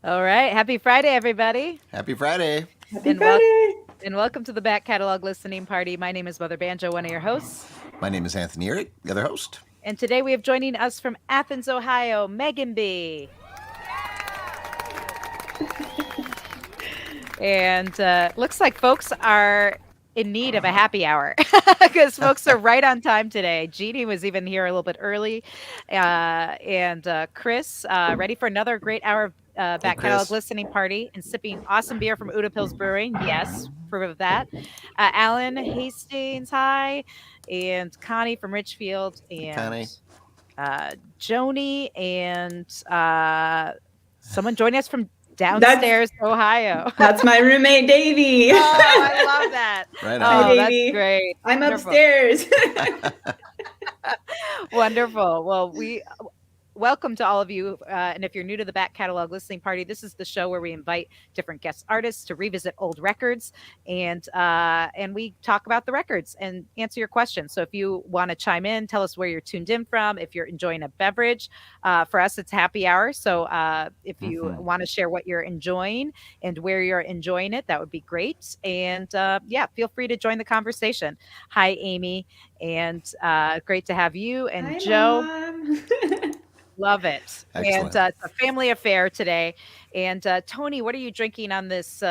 All right. Happy Friday, everybody. Happy Friday. Happy And wel- Friday. and welcome to the back catalog listening party. My name is Mother Banjo, one of your hosts. My name is Anthony Ihrig, the other host. And today we have joining us from Athens, Ohio, Megan B. And looks like folks are in need of a happy hour because folks are right on time today. Jeannie was even here a little bit early. And Chris, ready for another great hour of Hey, back catalog Chris. listening party and sipping awesome beer from Uda Pills Brewing. Yes, proof of that. Alan Hastings, hi. And Connie from Richfield Hey, and Connie. Joni and someone joining us from That's downstairs, Ohio. that's my roommate Davy. Oh, I love that. Right Hi on. Oh, that's Davy. great. I'm Wonderful. upstairs. Wonderful. Well, we welcome to all of you. And if you're new to the back catalog listening party, this is the show where we invite different guest artists to revisit old records, and we talk about the records and answer your questions. So if you want to chime in, tell us where you're tuned in from. If you're enjoying a beverage, for us it's happy hour. So if you want to share what you're enjoying and where you're enjoying it, that would be great. And yeah, feel free to join the conversation. Hi, Amy, and great to have you and Hi, Joe. Mom. Love it. And Excellent. it's a family affair today. And Tony, what are you drinking on this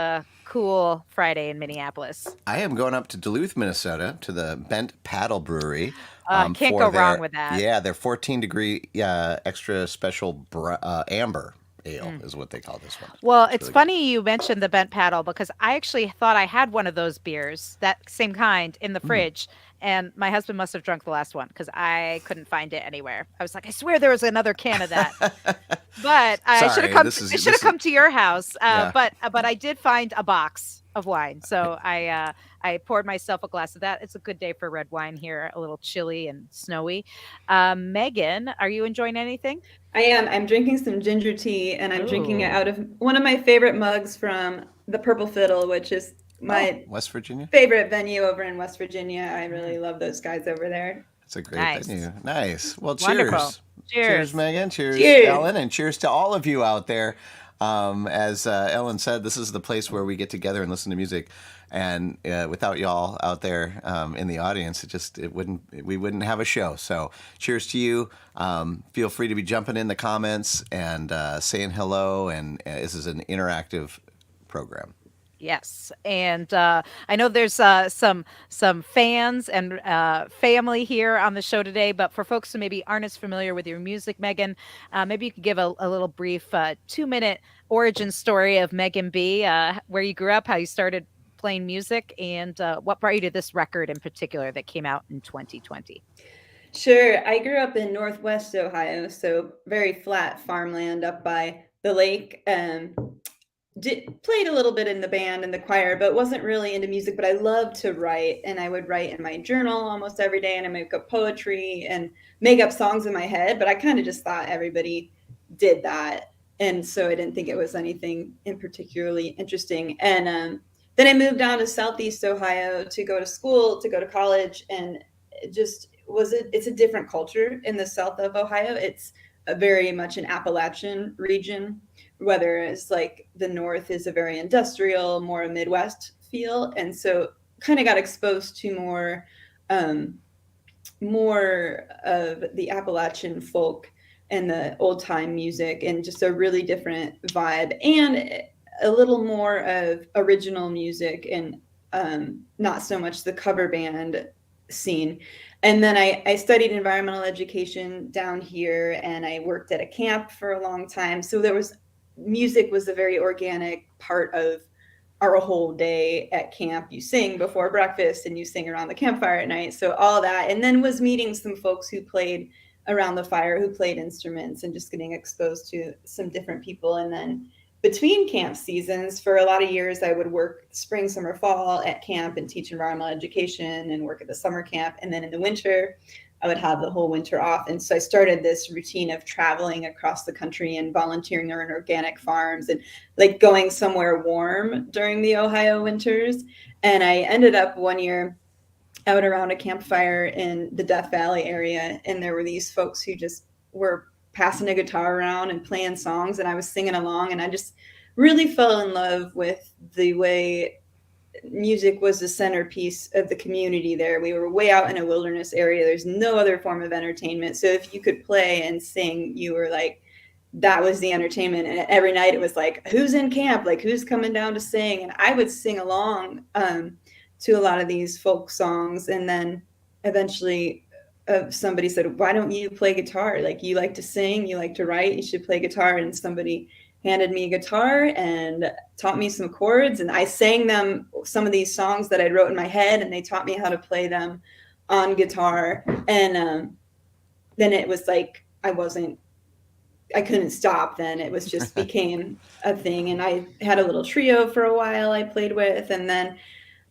cool Friday in Minneapolis? I am going up to Duluth, Minnesota, to the Bent Paddle Brewery. Can't for go their, wrong with that. Yeah, their 14-degree extra special amber ale is what they call this one. Well, It's it's really good. funny you mentioned the bent paddle because I actually thought I had one of those beers, that same kind, in the fridge. And my husband must have drunk the last one because I couldn't find it anywhere. I was like, I swear there was another can of that. But I should have Sorry, come. this is I should have come to your house. Yeah. But I did find a box of wine, so I poured myself a glass of that. It's a good day for red wine here, a little chilly and snowy. Megan, are you enjoying anything? I am. I'm drinking some ginger tea, and I'm drinking it Ooh. out of one of my favorite mugs from the Purple Fiddle, which is my West Virginia. favorite venue over in West Virginia. I really love those guys over there. It's a great Nice. venue. Nice. Well, Wonderful. cheers. Cheers. Megan. Cheers, Cheers. Ellen. And cheers to all of you out there. As Ellen said, this is the place where we get together and listen to music. And without y'all out there in the audience, we wouldn't have a show. So cheers to you. Feel free to be jumping in the comments and saying hello. And this is an interactive program. Yes, and I know there's some fans and family here on the show today. But for folks who maybe aren't as familiar with your music, Megan, maybe you could give a little brief 2-minute origin story of Megan B. Where you grew up, how you started playing music, and what brought you to this record in particular that came out in 2020. Sure. I grew up in Northwest Ohio, so very flat farmland up by the lake. Played a little bit in the band and the choir, but wasn't really into music. But I loved to write, and I would write in my journal almost every day, and I make up poetry and make up songs in my head. But I kind of just thought everybody did that, and so I didn't think it was anything in particularly interesting. And then I moved down to Southeast Ohio to go to school, to go to college, and it just it's a different culture in the south of Ohio. It's a very much an Appalachian region, whether it's like the north is a very industrial, more a Midwest feel. And so kind of got exposed to more of the Appalachian folk and the old time music, and just a really different vibe, and a little more of original music, and not so much the cover band scene. And then I studied environmental education down here, and I worked at a camp for a long time. So music was a very organic part of our whole day at camp. You sing before breakfast and you sing around the campfire at night. So all that, and then was meeting some folks who played around the fire, who played instruments, and just getting exposed to some different people. And then between camp seasons, for a lot of years, I would work spring, summer, fall at camp and teach environmental education and work at the summer camp. And then in the winter, I would have the whole winter off. And so I started this routine of traveling across the country and volunteering in organic farms, and like going somewhere warm during the Ohio winters. And I ended up one year out around a campfire in the Death Valley area, and there were these folks who just were passing a guitar around and playing songs, and I was singing along, and I just really fell in love with the way music was the centerpiece of the community there. We were way out in a wilderness area. There's no other form of entertainment. So if you could play and sing, you were like, that was the entertainment. And every night it was like, who's in camp? Like, who's coming down to sing? And I would sing along to a lot of these folk songs. And then eventually somebody said, why don't you play guitar? Like, you like to sing, you like to write, you should play guitar. And somebody handed me a guitar and taught me some chords, and I sang them some of these songs that I wrote in my head, and they taught me how to play them on guitar. And then it was like I couldn't stop. Then it was just became a thing, and I had a little trio for a while I played with, and then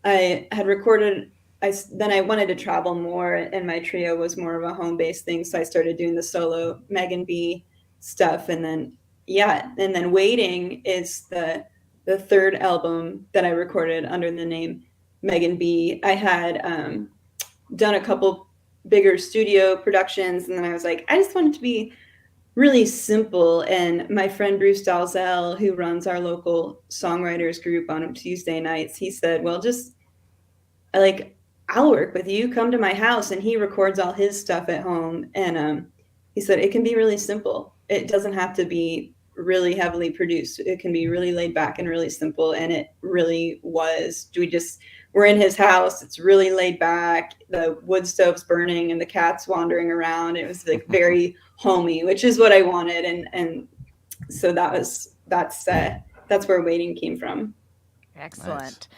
I had recorded. Then I wanted to travel more, and my trio was more of a home-based thing, so I started doing the solo Megan B stuff, and then Waiting is the third album that I recorded under the name Megan B. I had done a couple bigger studio productions, and then I was like, I just want it to be really simple. And my friend Bruce Dalzell, who runs our local songwriters group on Tuesday nights, he said, well, just I'll work with you, come to my house. And he records all his stuff at home. And he said, it can be really simple. It doesn't have to be really heavily produced. It can be really laid back and really simple. And it really was. We're in his house. It's really laid back. The wood stove's burning and the cat's wandering around. It was like very homey, which is what I wanted. And so that's where Waiting came from. Excellent.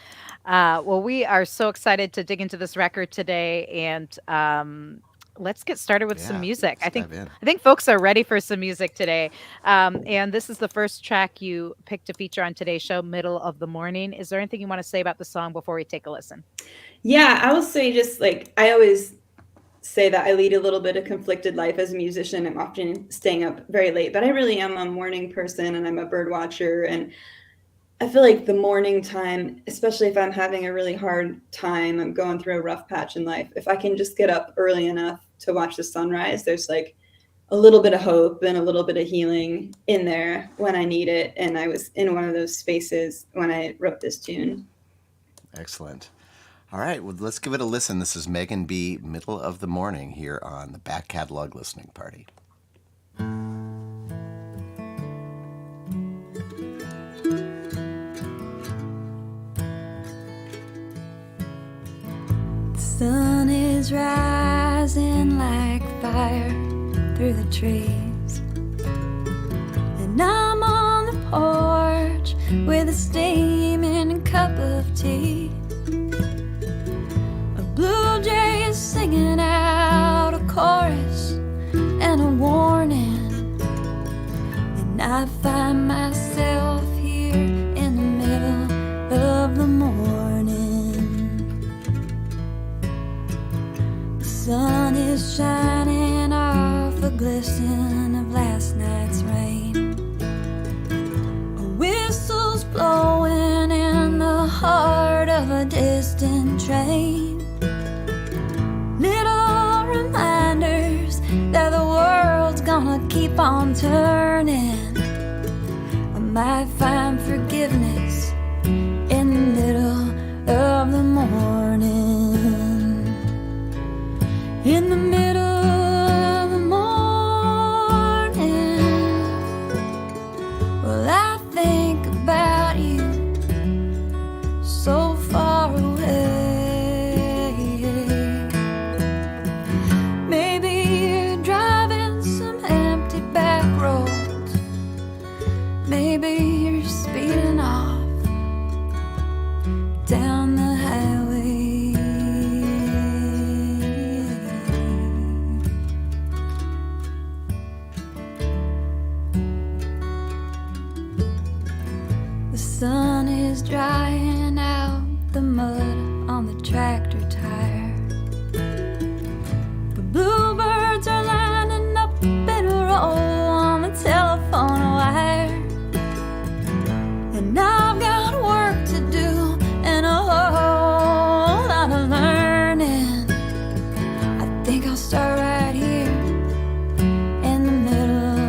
Nice. Well, we are so excited to dig into this record today, and let's get started with some music. I think folks are ready for some music today. And this is the first track you picked to feature on today's show, Middle of the Morning. Is there anything you want to say about the song before we take a listen? Yeah, I will say, just like I always say, that I lead a little bit of conflicted life as a musician. I'm often staying up very late, but I really am a morning person, and I'm a bird watcher. And I feel like the morning time, especially if I'm having a really hard time, I'm going through a rough patch in life, if I can just get up early enough to watch the sunrise, there's like a little bit of hope and a little bit of healing in there when I need it. And I was in one of those spaces when I wrote this tune. Excellent. All right, well, let's give it a listen. This is Megan B, Middle of the Morning, here on the Back Catalog Listening Party. The sun is rising like fire through the trees, and I'm on the porch with a steaming cup of tea. A blue jay is singing out a chorus and a warning, and I find myself here in the middle of the morning. The sun is shining off the glisten of last night's rain. A whistle's blowing in the heart of a distant train. Little reminders that the world's gonna keep on turning. I might find forgiveness in the middle of the morning. In the middle of the morning, well, I think about you so far away. Maybe you're driving some empty back roads. Maybe you're speeding off down the highway. The sun is drying out the mud on the tractor tire. The bluebirds are lining up in a row on the telephone wire. And I've got work to do and a whole lot of learning. I think I'll start right here in the middle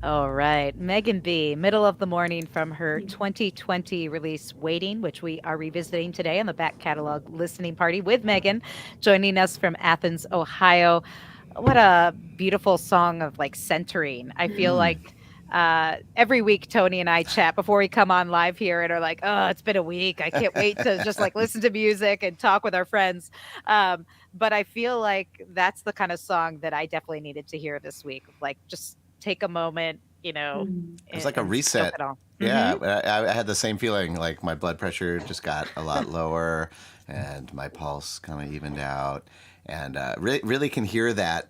All right. Megan B, middle of the morning from her 2020 release Waiting, which we are revisiting today on the back catalog listening party with Megan, joining us from Athens, Ohio. What a beautiful song of like centering. I feel Mm. like every week Tony and I chat before we come on live here and are like, oh, it's been a week. I can't wait to just like listen to music and talk with our friends. Um, but I feel like that's the kind of song that I definitely needed to hear this week. Like just take a moment, Mm. It was like a and soak reset. it all. Yeah, I had the same feeling. Like my blood pressure just got a lot lower, and my pulse kind of evened out, and really can hear that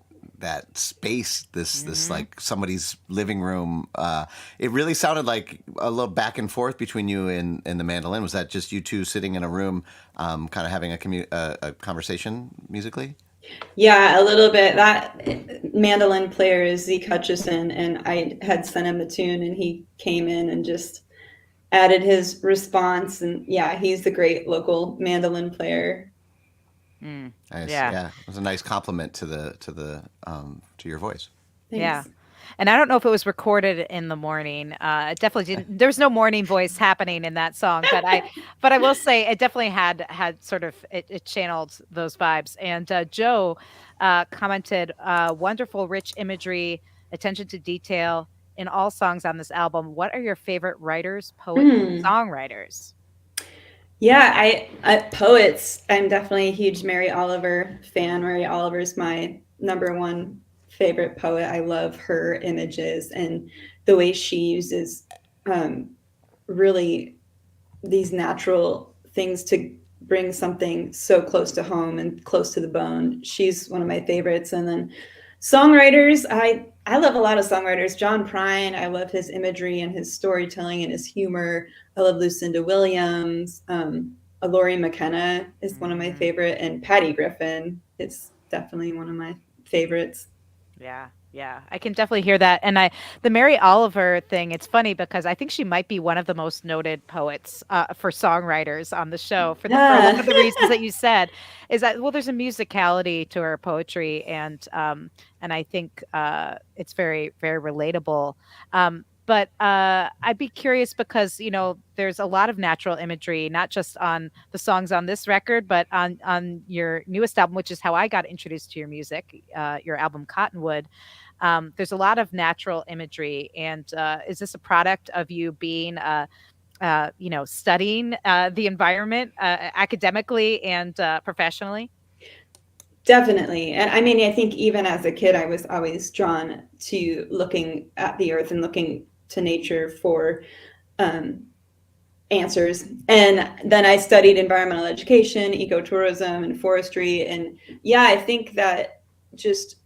space. This Hmm. like somebody's living room. It really sounded like a little back and forth between you and the mandolin. Was that just you two sitting in a room, kind of having a conversation musically? Yeah, a little bit. That mandolin player is Zeke Hutchison, and I had sent him a tune, and he came in and just added his response. And yeah, he's the great local mandolin player. Mm. Nice. Yeah. Yeah, it was a nice compliment to your voice. Yeah. Thanks. And I don't know if it was recorded in the morning. It definitely didn't. There was no morning voice happening in that song, but I will say it definitely had sort of it channeled those vibes. And Joe commented, "Wonderful, rich imagery, attention to detail in all songs on this album. What are your favorite writers, poets, Mm. songwriters?" Yeah, I poets. I'm definitely a huge Mary Oliver fan. Mary Oliver's my number one favorite poet. I love her images and the way she uses um, really these natural things to bring something so close to home and close to the bone. She's one of my favorites. And then songwriters, I love a lot of songwriters. John Prine, I love his imagery and his storytelling and his humor. I love Lucinda Williams. Laurie McKenna is one of my Mhm. favorite, and Patty Griffin is definitely one of my favorites. Yeah, yeah, I can definitely hear that. And the Mary Oliver thing, it's funny because I think she might be one of the most noted poets for songwriters on the show for a lot Yeah. of the reasons that you said. Is that well, there's a musicality to her poetry, and I think it's very very relatable. But I'd be curious because there's a lot of natural imagery, not just on the songs on this record, but on your newest album, which is how I got introduced to your music, your album Cottonwood. There's a lot of natural imagery, and is this a product of you being studying the environment academically and professionally? Definitely. And I mean, I think even as a kid, I was always drawn to looking at the earth and looking to nature for um, answers. And then I studied environmental education, ecotourism, and forestry. And yeah, I think that just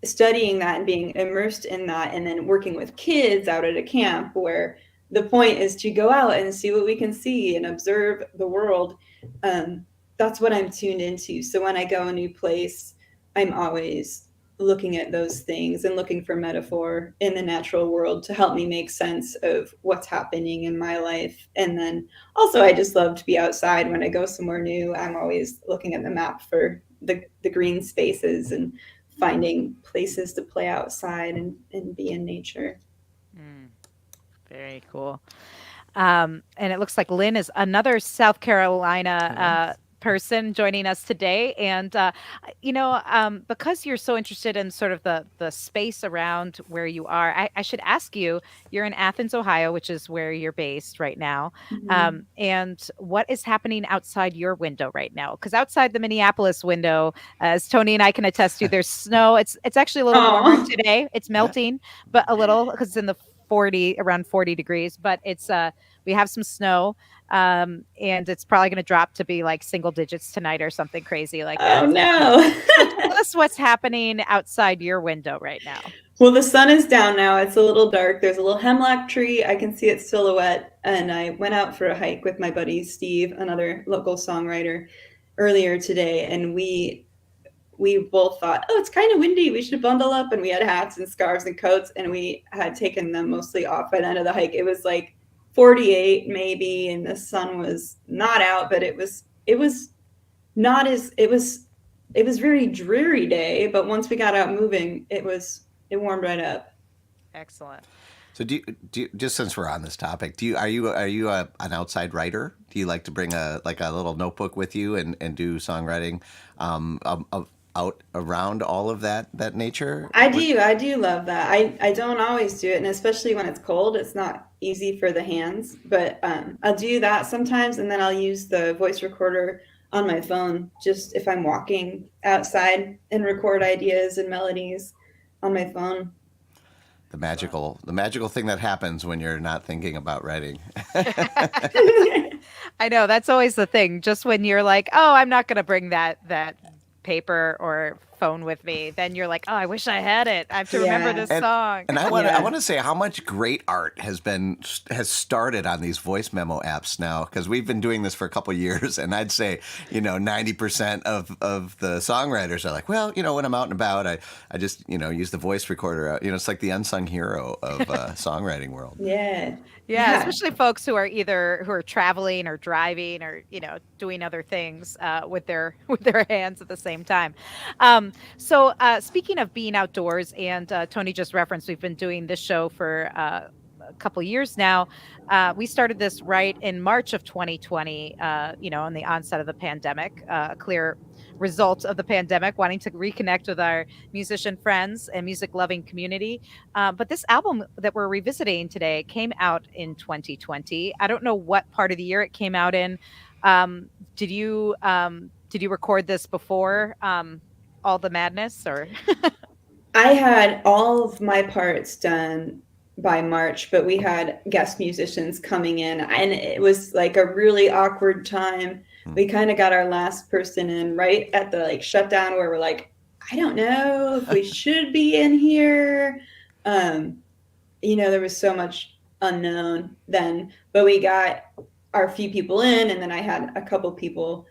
studying that and being immersed in that, and then working with kids out at a camp where the point is to go out and see what we can see and observe the world. Um, that's what I'm tuned into. So when I go a new place, I'm always looking at those things and looking for metaphor in the natural world to help me make sense of what's happening in my life. And then also, I just love to be outside. When I go somewhere new, I'm always looking at the map for the green spaces and finding places to play outside and be in nature. Mm, very cool. And it looks like Lynn is another South Carolina Yeah. person joining us today. And because you're so interested in sort of the space around where you are, I should ask you. You're in Athens, Ohio, which is where you're based right now. Mhm. And what is happening outside your window right now? Because outside the Minneapolis window, as Tony and I can attest to, there's snow. It's actually a little warmer Oh, today. It's Yeah. melting, but a little because it's in the 40 around 40 degrees, but it's we have some snow, and it's probably going to drop to be like single digits tonight or something crazy like oh that. no. So tell us what's happening outside your window right now. Well, the sun is down now. It's a little dark. There's a little hemlock tree. I can see its silhouette. And I went out for a hike with my buddy Steve, another local songwriter, earlier today. And we both thought, oh, it's kind of windy. We should bundle up. And we had hats and scarves and coats, and we had taken them mostly off by the end of the hike. It was like 48 maybe, and the sun was not out, but it was not as it was very dreary day. But once we got out moving, it warmed right up. Excellent. So just since we're on this topic, are you an outside writer? Do you like to bring a little notebook with you and do songwriting out around all of that nature? I do love that. I don't always do it, and especially when it's cold, it's not easy for the hands. But I'll do that sometimes, and then I'll use the voice recorder on my phone just if I'm walking outside and record ideas and melodies on my phone. The magical thing that happens when you're not thinking about writing. I know that's always the thing. Just when you're like, "Oh, I'm not going to bring that paper or phone with me," then you're like, "Oh, I wish I had it. I have to remember Yeah. this And song." and I want to I Yeah. want to say how much great art has started on these voice memo apps now, because we've been doing this for a couple of years, and I'd say 90% of the songwriters are like, well, when I'm out and about, I just use the voice recorder. It's like the unsung hero of songwriting world. Yeah. Yeah, Yeah. especially folks who are traveling or driving or doing other things with their with their hands at the same time. So speaking of being outdoors, and Tony just referenced, we've been doing this show for a couple years now. We started this right in March of 2020. On the onset of the pandemic, a clear result of the pandemic, wanting to reconnect with our musician friends and music loving community. But this album that we're revisiting today came out in 2020. I don't know what part of the year it came out in. Um, did you record this before all the madness, or? I had all of my parts done by March, but we had guest musicians coming in, and it was like a really awkward time. We kind of got our last person in right at the shutdown, where we're like, I don't know if we should be in here. There was so much unknown then, but we got our few people in, and then I had a couple people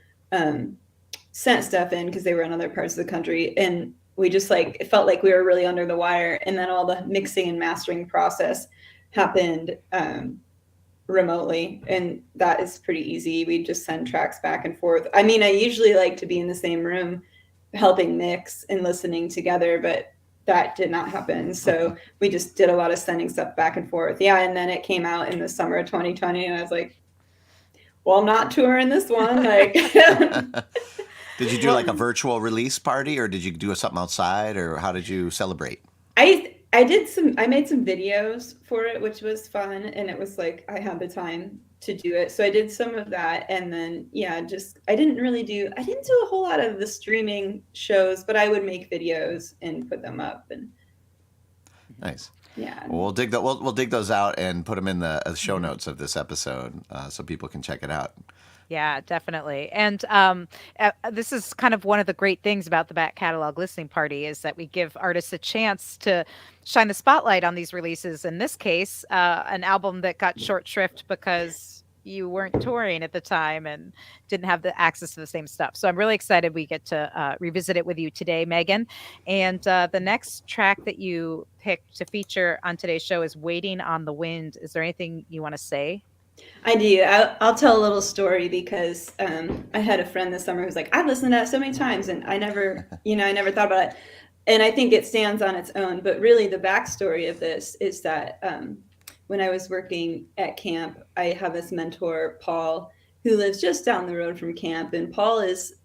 sent stuff in because they were in other parts of the country, and we just it felt like we were really under the wire. And then all the mixing and mastering process happened remotely, and that is pretty easy. We just send tracks back and forth. I mean, I usually like to be in the same room helping mix and listening together, but that did not happen. So we just did a lot of sending stuff back and forth. Yeah, and then it came out in the summer of 2020, and I was like, well, I'm not touring this one. Did you do like a virtual release party, or did you do something outside, or how did you celebrate? I made some videos for it, which was fun, and it was I had the time to do it. So I did some of that, and then I didn't do a whole lot of the streaming shows, but I would make videos and put them up, and Nice. yeah. Well, we'll dig those out and put them in the show notes of this episode, so people can check it out. Yeah, definitely. And this is kind of one of the great things about the back catalog listening party, is that we give artists a chance to shine the spotlight on these releases. In this case, an album that got short shrift because you weren't touring at the time and didn't have the access to the same stuff. So I'm really excited we get to revisit it with you today, Megan. And the next track that you picked to feature on today's show is Waiting on the Wind. Is there anything you want to say? I do. I'll tell a little story, because I had a friend this summer who's like, I've listened to that so many times, and I never thought about it. And I think it stands on its own. But really, the backstory of this is that when I was working at camp, I have this mentor, Paul, who lives just down the road from camp. And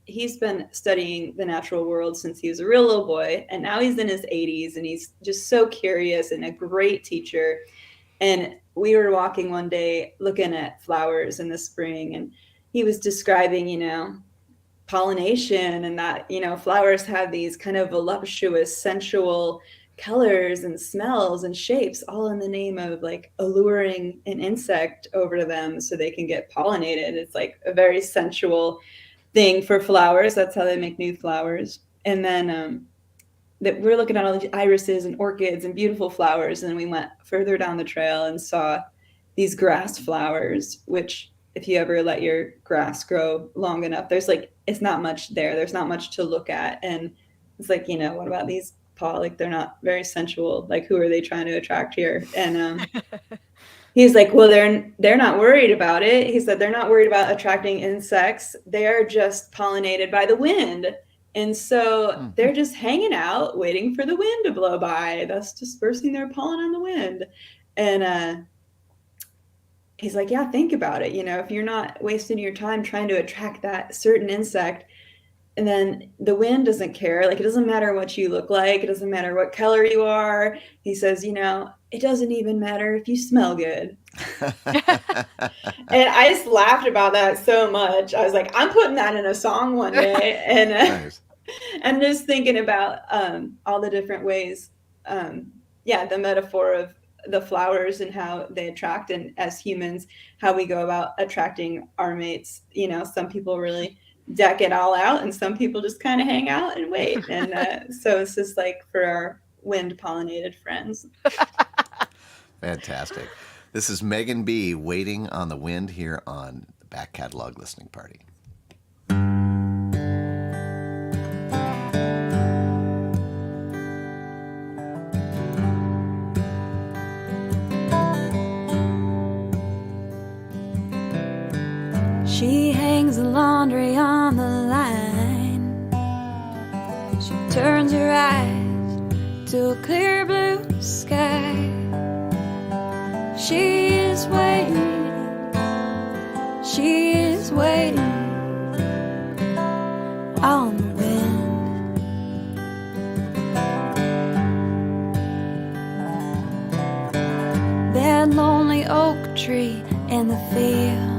he's been studying the natural world since he was a real little boy, and now he's in his 80s, and he's just so curious and a great teacher. And we were walking one day looking at flowers in the spring, and he was describing, pollination, and that, flowers have these kind of voluptuous, sensual colors and smells and shapes, all in the name of alluring an insect over to them so they can get pollinated. It's a very sensual thing for flowers. That's how they make new flowers. And then that we're looking at all these irises and orchids and beautiful flowers. And then we went further down the trail and saw these grass flowers, which if you ever let your grass grow long enough, there's it's not much there. There's not much to look at. And it's what about these, Paul? They're not very sensual. Who are they trying to attract here? And he's like, well, they're not worried about it. He said, they're not worried about attracting insects. They're just pollinated by the wind. And so they're just hanging out, waiting for the wind to blow by, thus dispersing their pollen on the wind. And he's like, yeah, think about it. If you're not wasting your time trying to attract that certain insect, and then the wind doesn't care. Like, it doesn't matter what you look like. It doesn't matter what color you are. He says, it doesn't even matter if you smell good. And I just laughed about that so much. I was like, I'm putting that in a song one day. And Nice. I'm just thinking about all the different ways. The metaphor of the flowers and how they attract, and as humans, how we go about attracting our mates. Some people really deck it all out, and some people just kind of hang out and wait. And so it's just like for our wind pollinated friends. Fantastic. This is Megan B. Waiting on the Wind here on the Back Catalog Listening Party. She hangs the laundry on the line. She turns her eyes to a clear blue sky. She is waiting. She is waiting on the wind. That lonely oak tree in the field.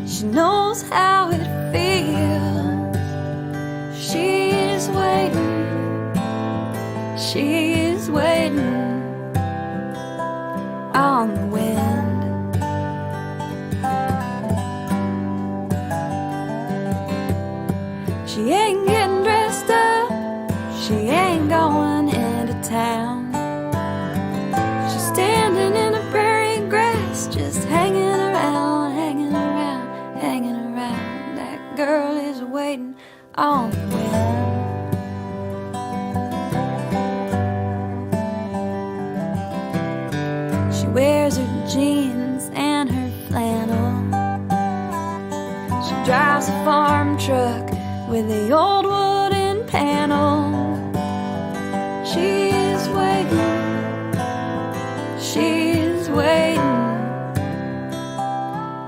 She knows how it feels. She is waiting. She is waiting on the wind. She ain't getting dressed up. She ain't going into town. She's standing in the prairie grass, just hanging around, hanging around, hanging around. That girl is waiting on the wind. She wears her jeans and her flannel. She drives a farm truck with the old wooden panel. She is waiting. She is waiting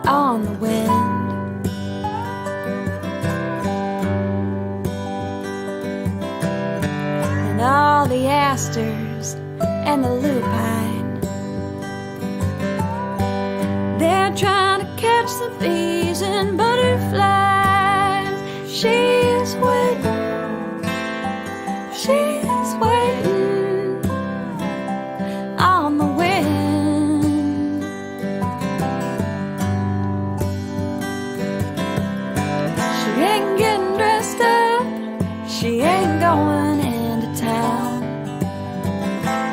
on the wind. And all the asters and the lupine, they're trying to catch the bees and butterflies. She is waiting. She is waiting on the wind. She ain't getting dressed up. She ain't going into town.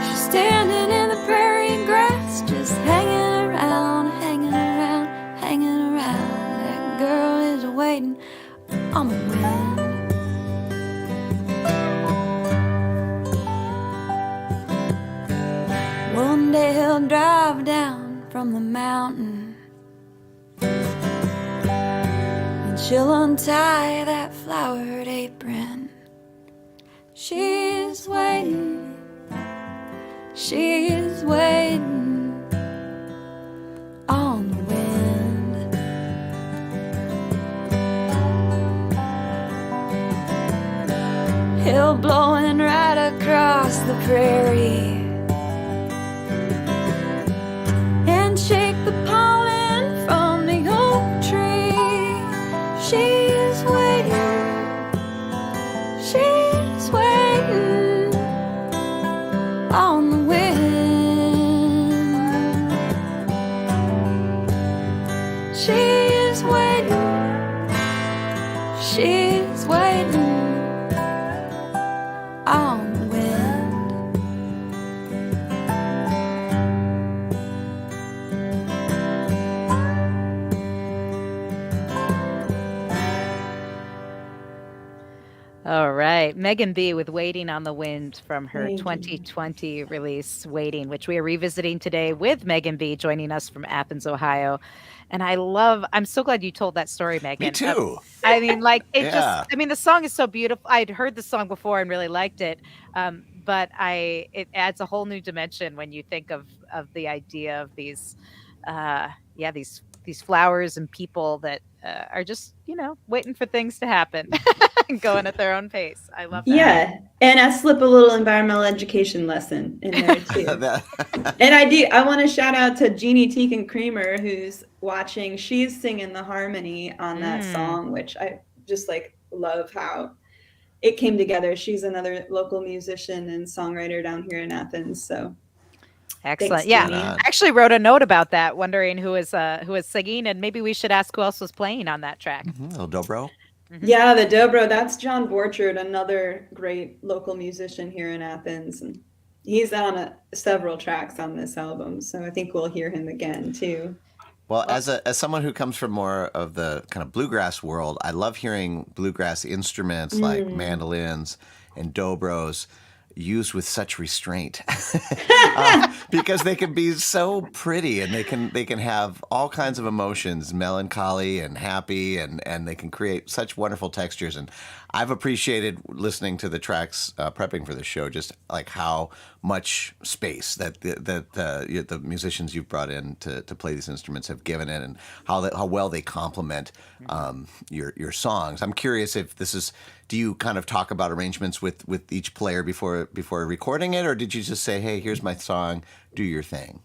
She's standing in the prairie grass, just hanging around, hanging around, hanging around. That girl is waiting on the wind. One day he'll drive down from the mountain, and she'll untie that flowered apron. She is waiting. She is waiting on the wind. He'll blowing right across the prairie and shake the pollen from the oak tree. She is waiting. She is waiting on the wind. She is waiting. She is waiting on the wind. All right. Megan B. with Waiting on the Wind from her Thank you. 2020 release, Waiting, which we are revisiting today with Megan B. joining us from Athens, Ohio. And I'm so glad you told that story, Megan. Me too. I mean, like, it Yeah. just, I mean, the song is so beautiful. I'd heard the song before and really liked it. but it adds a whole new dimension when you think of the idea of these, yeah, these flowers and people that are just waiting for things to happen and going at their own pace. I love that. Yeah, and I slip a little environmental education lesson in there too. And I want to shout out to Jeannie Teakin Creamer, who's watching. She's singing the harmony on that song, which I just like love how it came together. She's another local musician and songwriter down here in Athens. So excellent. thanks, Yeah, Jeannie. I actually wrote a note about that, wondering who was singing, and maybe we should ask who else was playing on that track. Little dobro. Yeah, the dobro. That's John Borchard, another great local musician here in Athens, and he's on several tracks on this album. So I think we'll hear him again too. Well, as someone who comes from more of the kind of bluegrass world, I love hearing bluegrass instruments like mandolins and dobros used with such restraint because they can be so pretty, and they can have all kinds of emotions, melancholy and happy, and they can create such wonderful textures. And I've appreciated listening to the tracks prepping for the show, just like how much space that the musicians you've brought in to play these instruments have given it, and how well they complement your songs. I'm curious if this is. Do you kind of talk about arrangements with each player before recording it, or did you just say, "Hey, here's my song, do your thing"?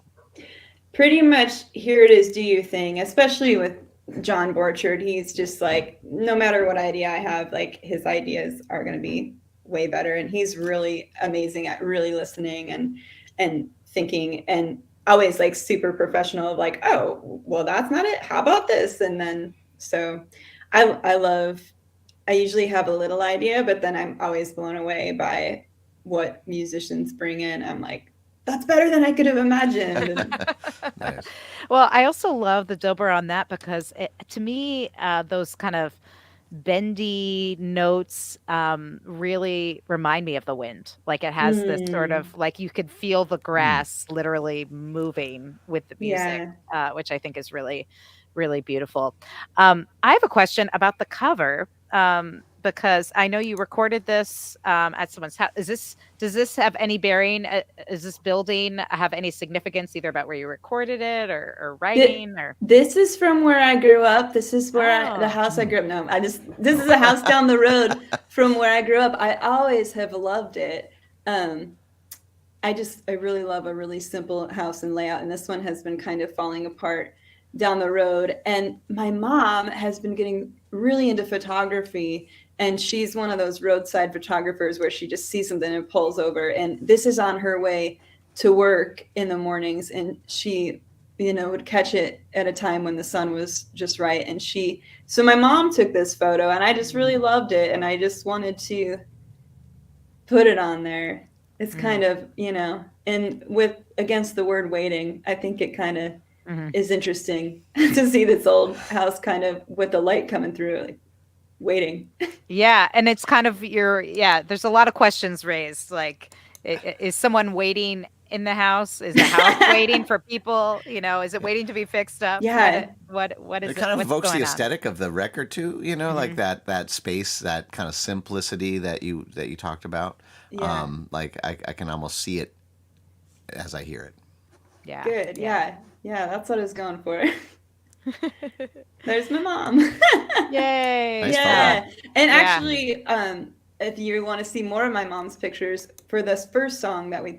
Pretty much, here it is, do your thing. Especially with John Borchard, he's just like, no matter what idea I have, like his ideas are going to be way better, and he's really amazing at really listening and thinking, and always like super professional of like, oh, well, that's not it. How about this? And then so I usually have a little idea, but then I'm always blown away by what musicians bring in. I'm like, that's better than I could have imagined. Nice. Well, I also love the dobro on that because to me, those kind of bendy notes really remind me of the wind. Like it has this sort of like you could feel the grass literally moving with the music, which I think is really, really beautiful. I have a question about the cover. Because I know you recorded this at someone's house. Does this have any bearing? Is this building have any significance either about where you recorded it or writing? Or this is from where I grew up. This is where the house I grew up. No, this is a house down the road from where I grew up. I always have loved it. I really love a really simple house and layout, and this one has been kind of falling apart down the road. And my mom has been getting really into photography, and she's one of those roadside photographers where she just sees something and pulls over, and this is on her way to work in the mornings, and she would catch it at a time when the sun was just right. And so my mom took this photo, and I just really loved it, and I just wanted to put it on there. It's kind of and with against the word waiting, I think it kind of is interesting to see this old house kind of with the light coming through, like waiting. Yeah, and it's kind of there's a lot of questions raised. Like, is someone waiting in the house? Is the house waiting for people? Is it waiting to be fixed up? Yeah. What is it? Kind of evokes the on? aesthetic of the record too. Like that space, that kind of simplicity that you talked about. Yeah. Like I can almost see it as I hear it. Yeah. Good. Yeah. Yeah, that's what I was going for. There's my mom. Yay. Nice Yeah. photo. And actually, if you want to see more of my mom's pictures, for this first song that we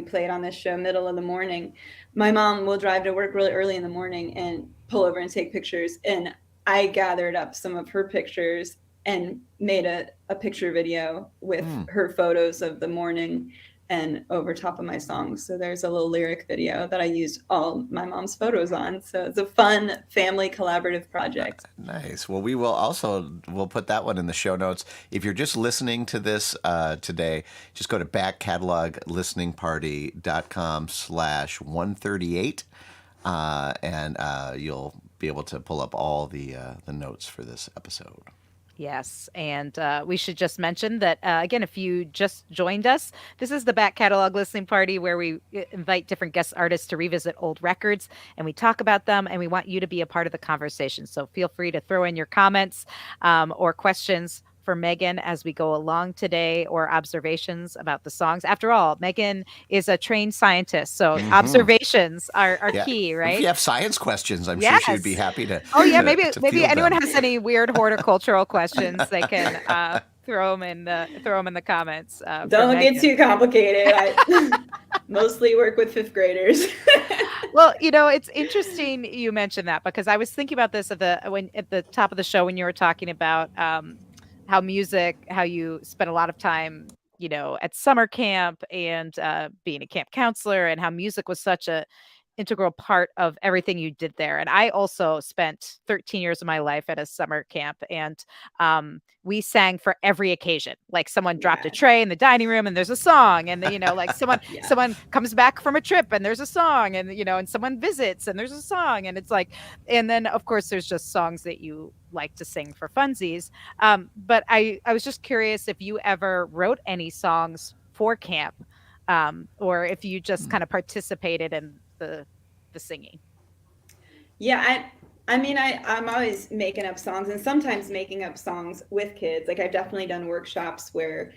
played on this show, Middle of the Morning, my mom will drive to work really early in the morning and pull over and take pictures. And I gathered up some of her pictures and made a picture video with her photos of the morning and over top of my songs. So there's a little lyric video that I used all my mom's photos on. So it's a fun family collaborative project. Nice. Well, we'll put that one in the show notes. If you're just listening to this today, just go to backcataloglisteningparty.com/138, and you'll be able to pull up all the notes for this episode. Yes, and we should just mention that, again, if you just joined us, this is the Back Catalog Listening Party, where we invite different guest artists to revisit old records, and we talk about them, and we want you to be a part of the conversation. So feel free to throw in your comments or questions for Megan as we go along today, or observations about the songs? After all, Megan is a trained scientist, so Hmm. observations are Yeah. key, If right? you have science questions, I'm sure she would be Yes. happy to Oh yeah, to, maybe to maybe field anyone them. has any weird horticultural questions, they can throw them in the comments for Don't get Megan. too complicated. I mostly work with fifth graders. Well, it's interesting you mentioned that, because I was thinking about this at the top of the show when you were talking about how you spent a lot of time, at summer camp, and being a camp counselor, and how music was such a integral part of everything you did there. And I also spent 13 years of my life at a summer camp, and we sang for every occasion. Like, someone dropped a Yeah. tray in the dining room and there's a song, and like Yeah. someone comes back from a trip and there's a song, and and someone visits and there's a song, and it's like, and then of course there's just songs that you like to sing for funsies. But I was just curious if you ever wrote any songs for camp, or if you just kind of participated in the singing. Yeah, I'm always making up songs, and sometimes making up songs with kids. Like, I've definitely done workshops where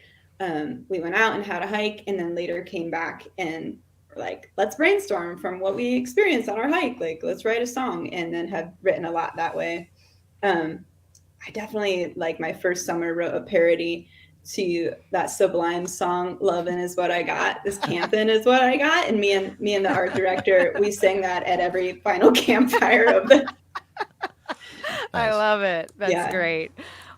we went out and had a hike, and then later came back and were like, let's brainstorm from what we experienced on our hike. Like, let's write a song, and then have written a lot that way. Um, I definitely, like, my first summer wrote a parody to that Sublime song, "Lovin' is what I got, this campin' is what I got," and me and the art director, we sang that at every final campfire of the. I Nice. love it. That's Yeah. great.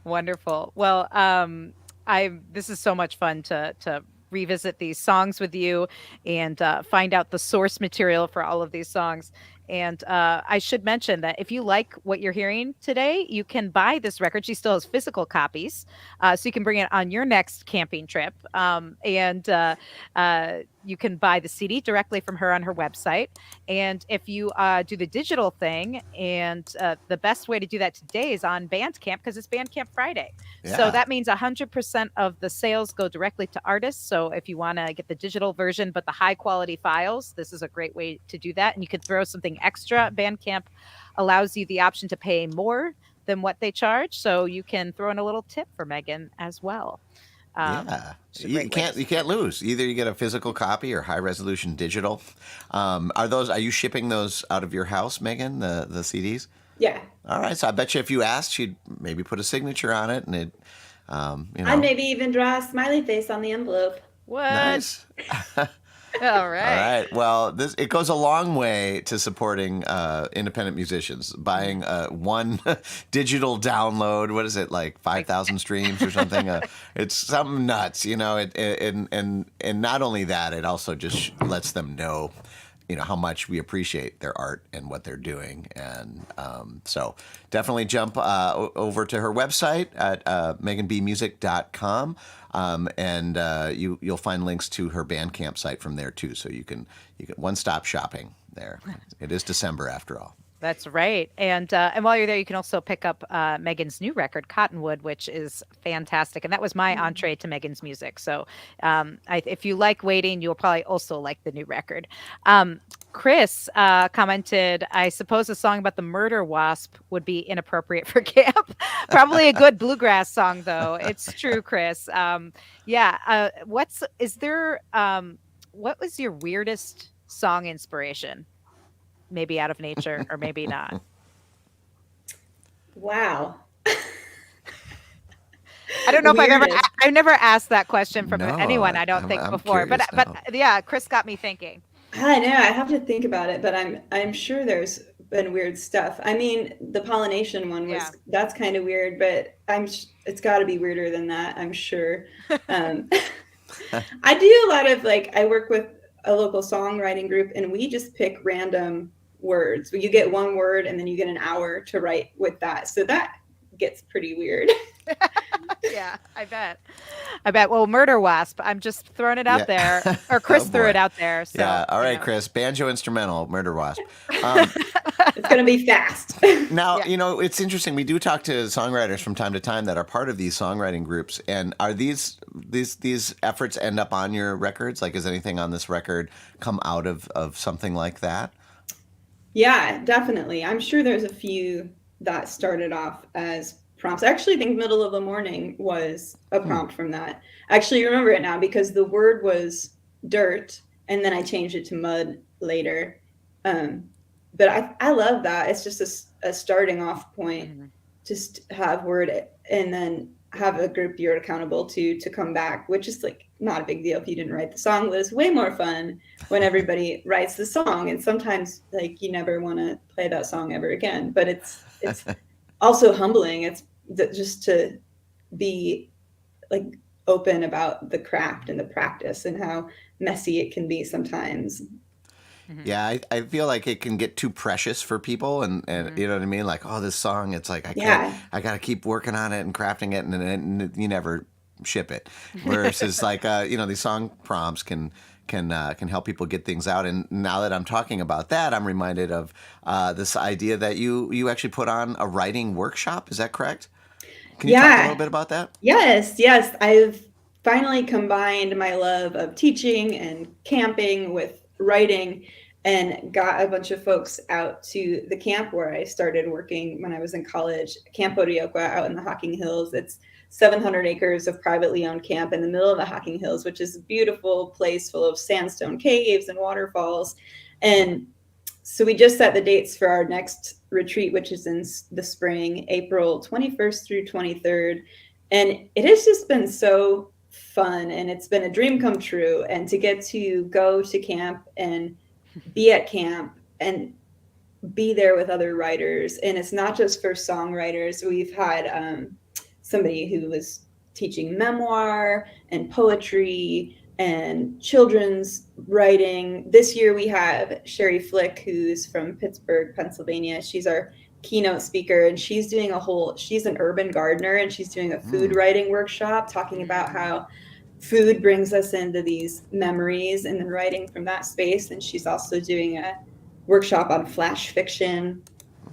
Wonderful. Well, I this is so much fun to revisit these songs with you, and find out the source material for all of these songs. And I should mention that if you like what you're hearing today, you can buy this record. She still has physical copies, so you can bring it on your next camping trip. And you can buy the CD directly from her on her website. And if you do the digital thing, and the best way to do that today is on Bandcamp, because it's Bandcamp Friday. So Yeah. that means 100% of the sales go directly to artists. So if you want to get the digital version, but the high quality files, this is a great way to do that. And you could throw something extra. Bandcamp allows you the option to pay more than what they charge. So you can throw in a little tip for Megan as well. Yeah, It's a you great way to you can't lose. Either you get a physical copy or high resolution digital. Are you shipping those out of your house, Megan? The CDs? Yeah. All right, so I bet you if you asked, she'd maybe put a signature on it, and I'd maybe even draw a smiley face on the envelope. What? nice. All All right. right. Well, it goes a long way to supporting independent musicians. Buying one digital download, what is it, like 5,000 streams or something? It's something nuts, and not only that, it also just lets them know, how much we appreciate their art and what they're doing. And so definitely jump over to her website at meganbmusic.com. And you'll find links to her Bandcamp site from there too. So you can one-stop shopping there. It is December after all. That's right. And while you're there, you can also pick up Megan's new record, Cottonwood, which is fantastic. And that was my entree to Megan's music. So if you like waiting, you'll probably also like the new record. Chris commented, I suppose a song about the murder wasp would be inappropriate for camp. Probably a good bluegrass song, though. It's true, Chris. What was your weirdest song inspiration? Maybe out of nature, or maybe not. Wow. I don't know if Weirdest. I've never asked that question from No, anyone, I don't think, I'm before. But curious now. yeah, Chris got me thinking. I know, I have to think about it, but I'm sure there's been weird stuff. I mean, the pollination one Yeah. that's kind of weird, but it's got to be weirder than that, I'm sure. Um, I do a lot of, like, I work with a local songwriting group, and we just pick random words. You get one word, and then you get an hour to write with that. So that gets pretty weird. Yeah, I bet. Well, murder wasp. I'm just throwing it out Yeah. there, or Chris Oh, threw boy. it out there. So Yeah. All right, Chris. Banjo instrumental, Murder Wasp. It's going to be fast. Now, Yeah. it's interesting. We do talk to songwriters from time to time that are part of these songwriting groups. And are these efforts end up on your records? Like, is anything on this record come out of something like that? Yeah, definitely. I'm sure there's a few that started off as prompts. I actually think Middle of the Morning was a prompt from that. I actually remember it now because the word was dirt, and then I changed it to mud later. But I love that. It's just a starting off point. Mhm. Just have word and then have a group you're accountable to come back, which is like not a big deal if you didn't write the song, but it's way more fun when everybody writes the song. And sometimes like you never want to play that song ever again, but it's also humbling. It's just to be like open about the craft and the practice and how messy it can be sometimes. Yeah, I feel like it can get too precious for people, and you know what I mean? Like, oh, this song, it's like, I got to keep working on it and crafting it, and you never ship it. Whereas it's like, these song prompts can help people get things out. And now that I'm talking about that, I'm reminded of this idea that you actually put on a writing workshop. Is that correct? Can you talk a little bit about that? Yes. I've finally combined my love of teaching and camping with writing and got a bunch of folks out to the camp where I started working when I was in college, Camp Odioka out in the Hocking Hills. It's 700 acres of privately owned camp in the middle of the Hocking Hills, which is a beautiful place full of sandstone caves and waterfalls. And so we just set the dates for our next retreat, which is in the spring, April 21st through 23rd. And it has just been so fun, and it's been a dream come true. And to get to go to camp and be at camp and be there with other writers. And it's not just for songwriters. We've had somebody who was teaching memoir and poetry and children's writing. This year we have Sherry Flick, who's from Pittsburgh, Pennsylvania. She's our keynote speaker, and she's an urban gardener, and she's doing a food writing workshop talking about how food brings us into these memories and then writing from that space. And she's also doing a workshop on flash fiction.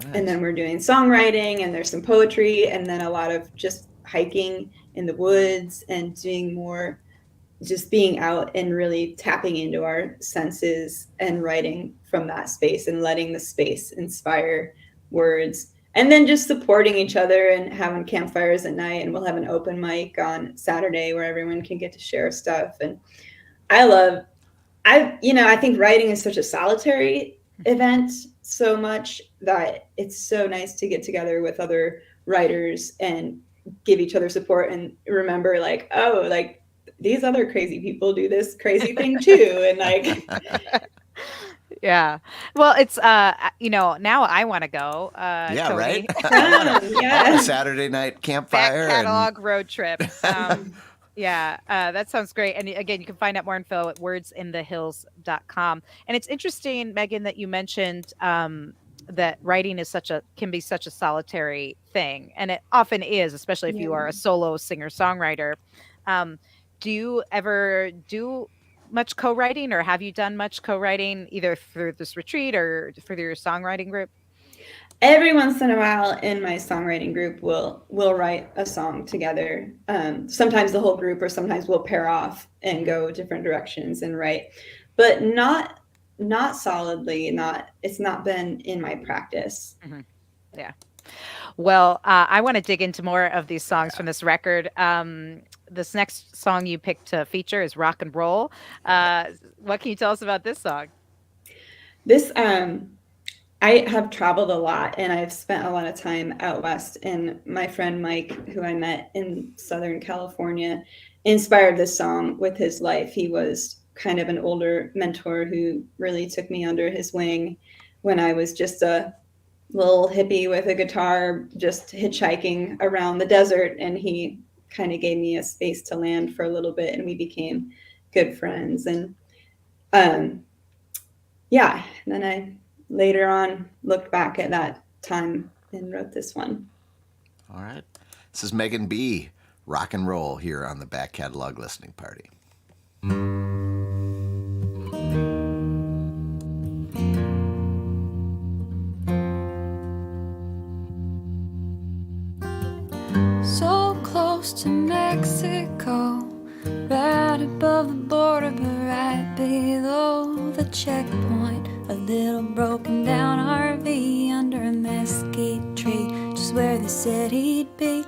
Nice. And then we're doing songwriting, and there's some poetry, and then a lot of just hiking in the woods and doing more just being out and really tapping into our senses and writing from that space and letting the space inspire words. And then just supporting each other and having campfires at night. And we'll have an open mic on Saturday where everyone can get to share stuff. And I think writing is such a solitary event so much that it's so nice to get together with other writers and give each other support and remember like, oh, like these other crazy people do this crazy thing too. And like, yeah. Well, it's now I want to go. Yeah, Tony. right. Yeah. Saturday night campfire Back catalog road trip. That sounds great. And again, you can find out more info at wordsinthehills.com. And it's interesting, Megan, that you mentioned that writing can be such a solitary thing, and it often is, especially if you are a solo singer-songwriter. Do you ever do much co-writing, or have you done much co-writing either through this retreat or for your songwriting group? Every once in a while in my songwriting group, we'll write a song together. Sometimes the whole group, or sometimes we'll pair off and go different directions and write, but not solidly. It's not been in my practice. Mm-hmm. Yeah. Well, I want to dig into more of these songs from this record. This next song you picked to feature is Rock and Roll. What can you tell us about this song? This, I have traveled a lot, and I've spent a lot of time out west, and my friend Mike, who I met in Southern California, inspired this song with his life. He was kind of an older mentor who really took me under his wing when I was just a little hippie with a guitar, just hitchhiking around the desert. And he kind of gave me a space to land for a little bit, and we became good friends. And then I later on looked back at that time and wrote this one. All right. This is Megan B. Rock and Roll here on the Back Catalog Listening Party. So close to Mexico, right above the border, but right below the checkpoint. A little broken down RV under a mesquite tree, just is where they said he'd be.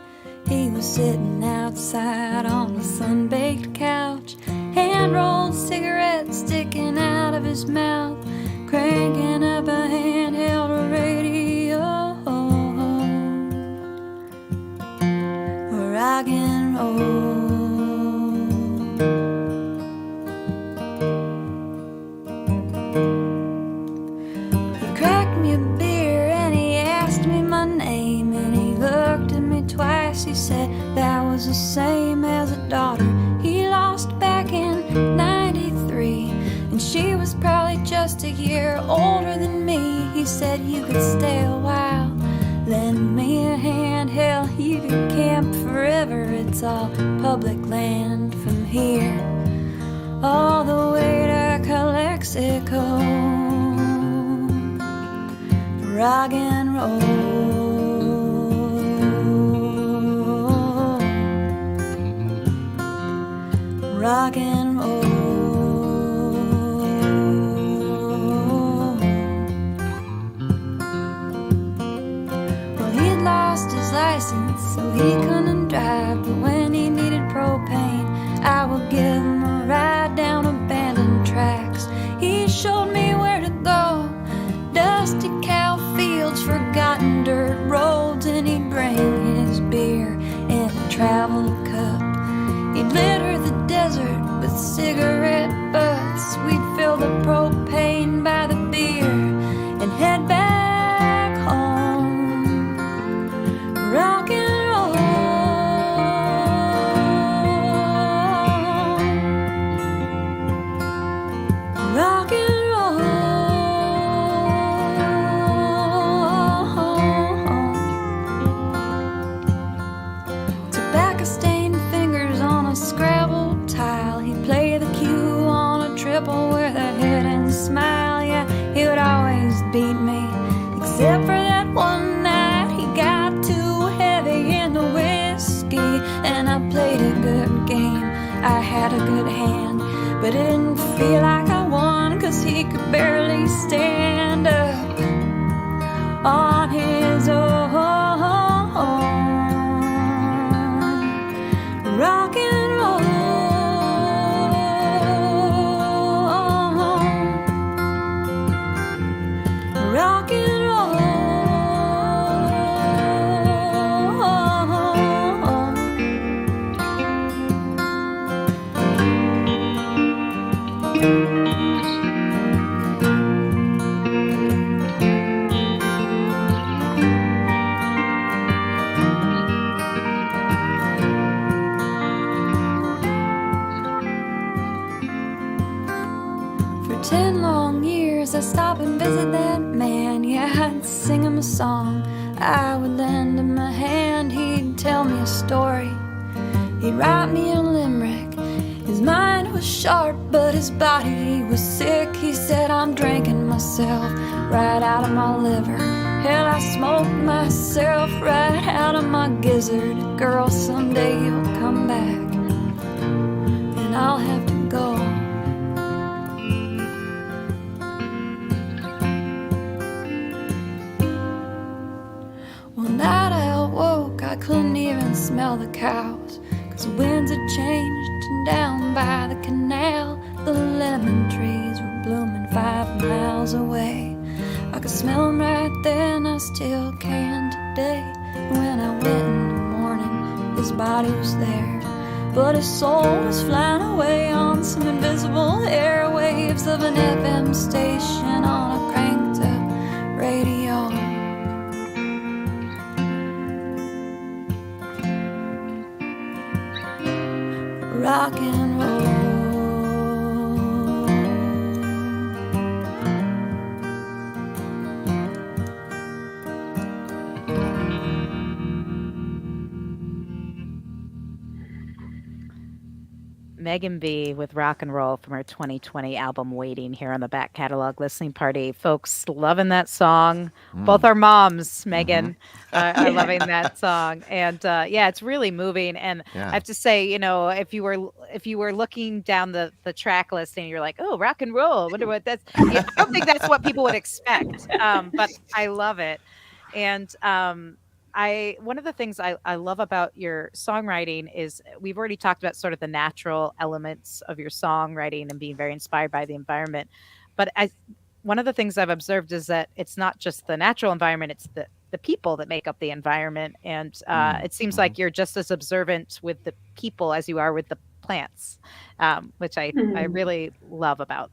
He was sitting outside on the sun-baked couch, hand-rolled cigarette sticking out of his mouth, cranking up a handheld radio. Rock and roll. He cracked me a beer and he asked me my name, and he looked at me twice. He said that was the same as a daughter he lost back in '93, and she was probably just a year older than me. He said you could stay a while, lend me a hand, hell, you can camp forever. It's all public land from here all the way to Calexico. Rock and roll. Rock and roll. Lost his license, so he couldn't drive. But when he needed propane, I would give him a ride down abandoned tracks. He showed me where to go, dusty cow fields, forgotten dirt roads, and he'd bring his beer in a travel cup. He'd litter the desert with cigarette butts. We'd fill the propane by the beer and head back home. Rock and roll. Rock and roll. Tobacco-stained fingers on a Scrabble tile. He'd play the cue on a triple with a head and smile. Yeah, he would always beat me, except for that one night he got too heavy in the whiskey, and I played a good game. I had a good hand, but it didn't feel like I won, 'cause he could barely stand up on his own. Rock and roll. Rock and roll. For 10 long years I stopped and visit that man. Yeah, I'd sing him a song, I would lend him a hand. He'd tell me a story, he'd write me a limerick. His mind was sharp, but his body was sick. He said I'm drinking myself right out of my liver. Hell, I smoked myself right out of my gizzard. Girl, someday you'll come back and I'll have to go. One night I awoke, I couldn't even smell the cows, 'cause the winds had changed, and down by the canal the lemon trees were blooming 5 miles away. I could smell them right then, I still can today. And when I went in the morning, his body was there, but his soul was flying away on some invisible airwaves of an FM station on a cranked up radio. Rock and roll. Megan B with Rock and Roll from her 2020 album Waiting here on the Back Catalog Listening Party. Folks, loving that song. Both our moms, Megan, are loving that song. And yeah, it's really moving. And Yeah. I have to say, you know, if you were looking down the track list and you're like, oh, rock and roll, I wonder what that's, yeah, I don't think that's what people would expect. But I love it. And I one of the things I love about your songwriting is we've already talked about sort of the natural elements of your songwriting and being very inspired by the environment. But one of the things I've observed is that it's not just the natural environment, it's the people that make up the environment. And it seems Mm-hmm. like you're just as observant with the people as you are with the plants, which I Hmm. really love about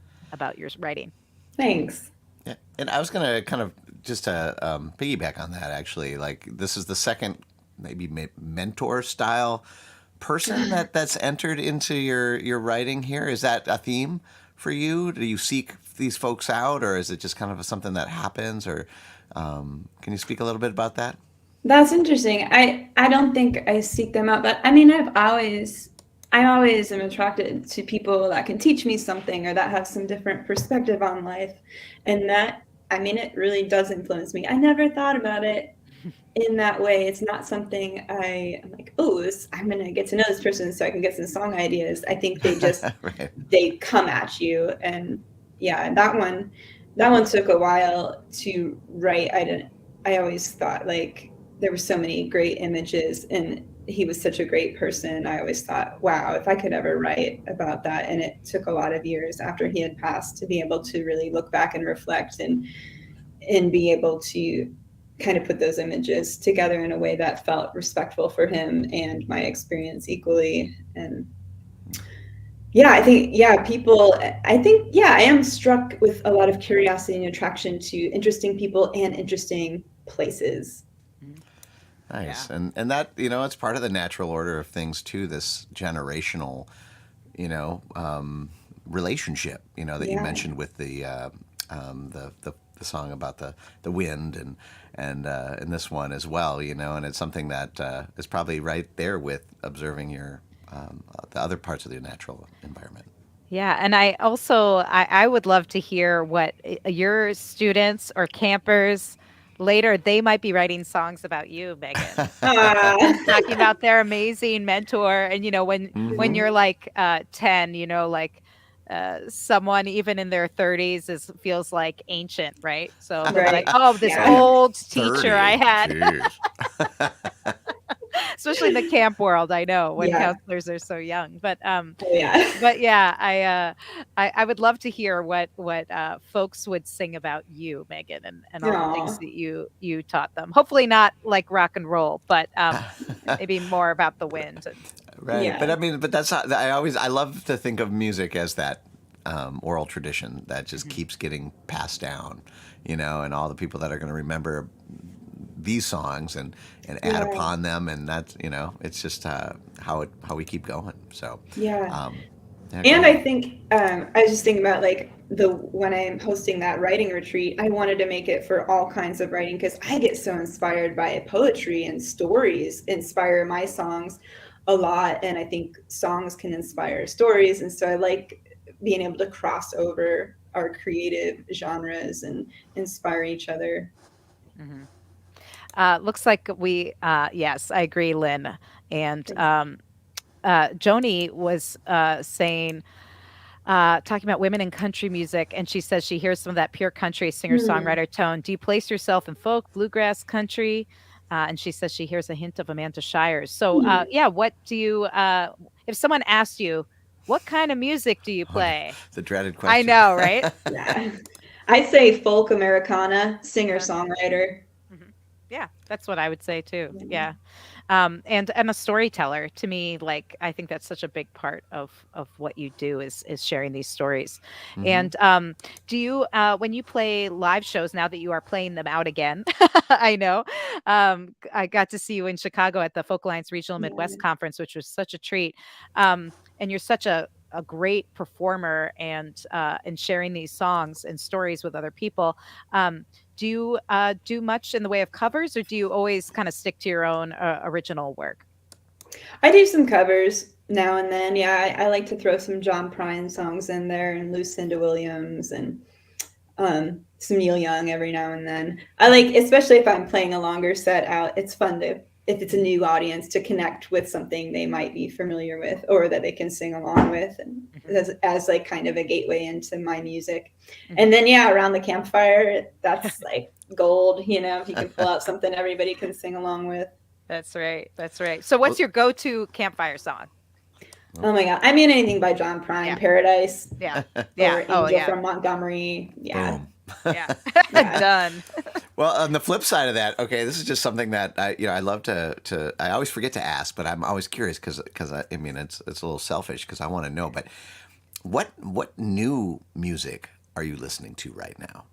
your writing. Thanks. Yeah, and I was gonna kind of just to piggyback on that. Actually, like this is the second maybe mentor style person that's entered into your writing here. Is that a theme for you? Do you seek these folks out, or is it just kind of something that happens? Or can you speak a little bit about that? That's interesting. I don't think I seek them out, but I mean, I always am attracted to people that can teach me something or that have some different perspective on life. And that, I mean, it really does influence me. I never thought about it in that way. It's not something I'm like, oh, I'm going to get to know this person so I can get some song ideas. I think Right. they come at you. And yeah, that one took a while to write. I always thought like there were so many great images and he was such a great person. I always thought, wow, if I could ever write about that. And it took a lot of years after he had passed to be able to really look back and reflect and be able to kind of put those images together in a way that felt respectful for him and my experience equally. And yeah, I think, yeah, people, I think, yeah, I am struck with a lot of curiosity and attraction to interesting people and interesting places. Nice, Yeah. and that it's part of the natural order of things too. This generational, relationship, that you Yeah. mentioned with the song about the wind and this one as well, and it's something that is probably right there with observing your the other parts of the natural environment. Yeah, and I would love to hear what your students or campers later they might be writing songs about you, Megan. Talking Ah. about their amazing mentor, and when Mm-hmm. you're like 10, like someone even in their 30s is feels like ancient, right? So they'll be like, Right. "Oh, this Yeah. old teacher I 30. had." Jeez. Especially in the camp world, I know when Yeah. counselors are so young. Oh, yeah. But yeah, I would love to hear what folks would sing about you, Megan, and all the things Aw. that you taught them. Hopefully not like rock and roll, but maybe more about the wind. And Right, but Yeah. I mean, but that's not, I love to think of music as that oral tradition that just Mhm. keeps getting passed down, and all the people that are going to remember these songs and add Yeah. upon them, and that's it's just how we keep going. So, Yeah. um, yeah, And great. I think I was just thinking about like when I'm hosting that writing retreat, I wanted to make it for all kinds of writing because I get so inspired by poetry and stories inspire my songs a lot. And I think songs can inspire stories. And so I like being able to cross over our creative genres and inspire each other. Mhm. Looks like yes, I agree, Lynn. And Thanks. Joni was saying, talking about women in country music, and she says she hears some of that pure country Hmm. singer-songwriter tone. Do you place yourself in folk, bluegrass, country? And she says she hears a hint of Amanda Shires. So, Hmm. yeah, what do you, if someone asked you, what kind of music do you Oh, play? the dreaded I question. know, right? Yeah. I say folk Americana, singer Uh-huh. songwriter. Mhm. Yeah, that's what I would say too. Yeah. Yeah. And a storyteller to me, like I think that's such a big part of what you do is sharing these stories. Hmm. And do you when you play live shows now that you are playing them out again? I know. I got to see you in Chicago at the Folk Alliance Regional Midwest Yeah. Conference, which was such a treat. And you're such a great performer and sharing these songs and stories with other people. Do you do much in the way of covers, or do you always kind of stick to your own original work? I do some covers now and then. Yeah, I like to throw some John Prine songs in there and Lucinda Williams and some Neil Young every now and then. I like, especially if I'm playing a longer set out, it's fun to, if it's a new audience, to connect with something they might be familiar with or that they can sing along with, and Mhm, as like kind of a gateway into my music. mhm. And then yeah, around the campfire, that's like gold, you know, if you can pull out something everybody can sing along with. That's right. That's right. So what's your go-to campfire song? Oh my God. I mean, anything by John Prine, Yeah. Paradise. Yeah. Yeah. Or Oh, Angel yeah. from Montgomery. Yeah. Boom. Yeah. Yeah. Done. Well, on the flip side of that, okay, this is just something that I love to I always forget to ask, but I'm always curious because I mean it's a little selfish because I want to know. But what new music are you listening to right now?